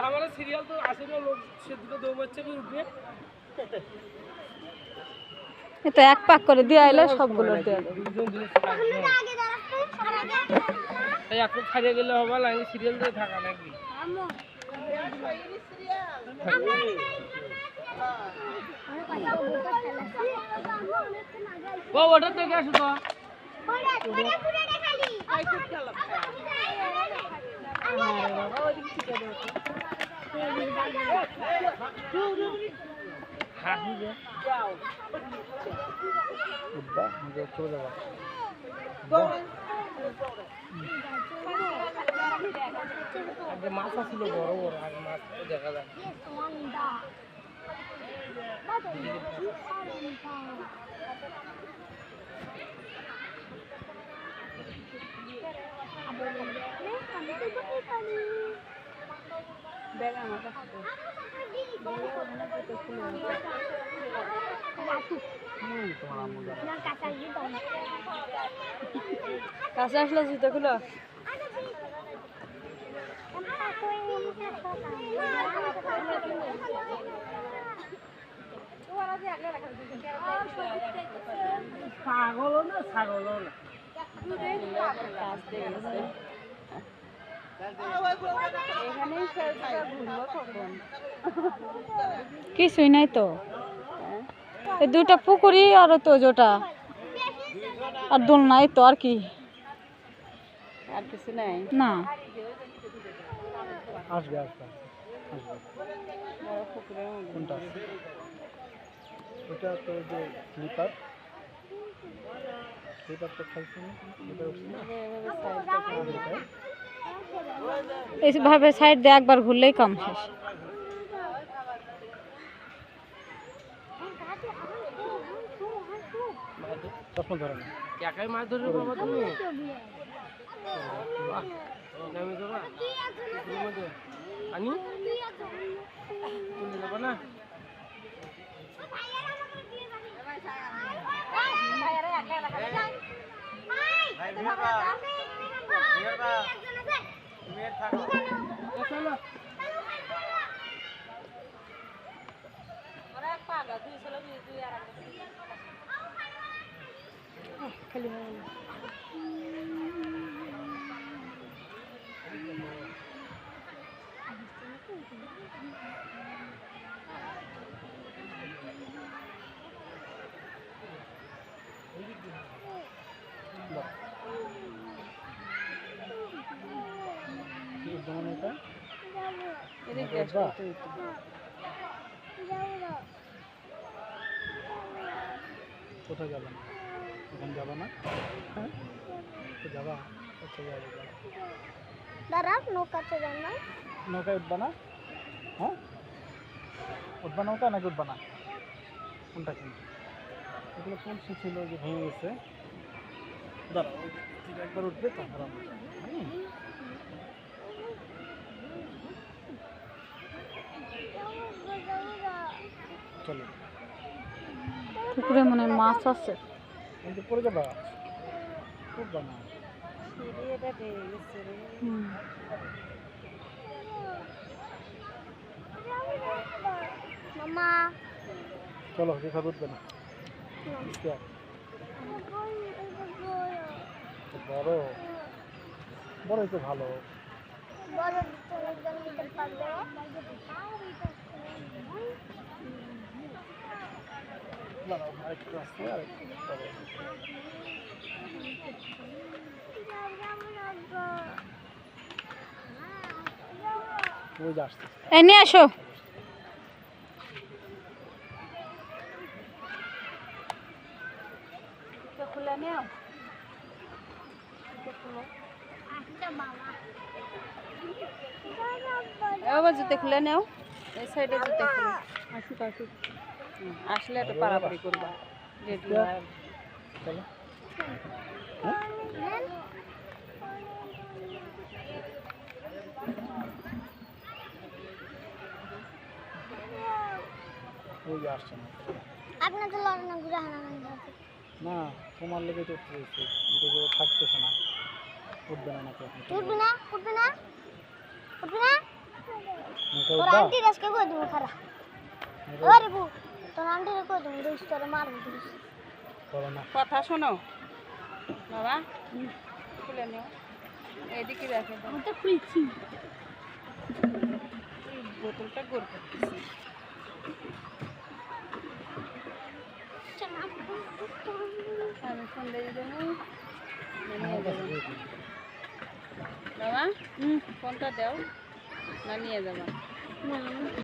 हमारा सीरियल तो आसे में लोग से दो बच्चे भी उठे এটা এক পাক করে দিয়ে আইলে সবগুলো দিয়ে দেব এই আপনি ছাড়িয়ে গেলে হবে লাইন সিরিয়াল দিয়ে থাকা নাকি ও ওটা থেকে আসো তো মাছ ছিল বড় বড় আর মাছ দেখা যায় কাছে আসলে জুতোগুলো ছাগল না ছাগল না কিছুই নাই তো এই দুটা পুকুরি আর তো যেটা আর দোল নাই তো আর কি আর কিছু নাই না আসবে আসবে কোনটা ওটা তো যে স্লিপার তো খাইছে না এইভাবে সাইড দিয়ে একবার ঘুরলেই কাম শেষ চশমা ধরে না একাই মাছ ধরবে বাবা তুমি নামি যাবা আনি যাবা না কোথায় যাবা না ওখানে যাবা না হ্যাঁ যাবা আচ্ছা যাবো দাঁড়া নৌকাতে যান না নৌকায় উঠবা না হ্যাঁ উঠবা নৌকা নাকি উঠবা না কোনটা কিন্তু এগুলো কলসি ছিল যে ভেঙে গেছে দাঁড়াও একবার উঠবে তারপর চলো পুকুরে মনে হয় মাছ আছে কিন্তু পড়ে যাবা উঠবা না মামা চলো রেখা উঠবে না বড় বড় তো ভালো বড় নিতে পারবে একটু আসছে আর আসতে এই নিয়ে আসো খুলে নিও এবার জুতে খুলে নেও এই সাইডে জুতে খুলে আসুক আসুক আসলে একটু পারাপারি করবা রেডি চলো ওই যে আসছে না। আপনার তো লড়ে না ঘুরে হানা না তোমার লেগে তো উঠতে কিন্তু যে থাকতেছে না, উঠবে না নাকি আপনি? উঠবি না উঠবি না উঠবি না নৌকা তোর উঠবা? আন্টি গাছকে কই দিব খারা ওরে বউ তোর আন্টি রে কই দিব দুই তোরে মারবো দুই করো না। কথা শোনো বাবা, খুলে নিও, এদিকে রেখে দাও। তো খুলছি। এই বোতলটা গোল করতেছি। আমি ফোন দিয়ে দেবো, আমার কাছে দিয়ে দিন। বাবা ফোনটা দাও, না নিয়ে যাবা।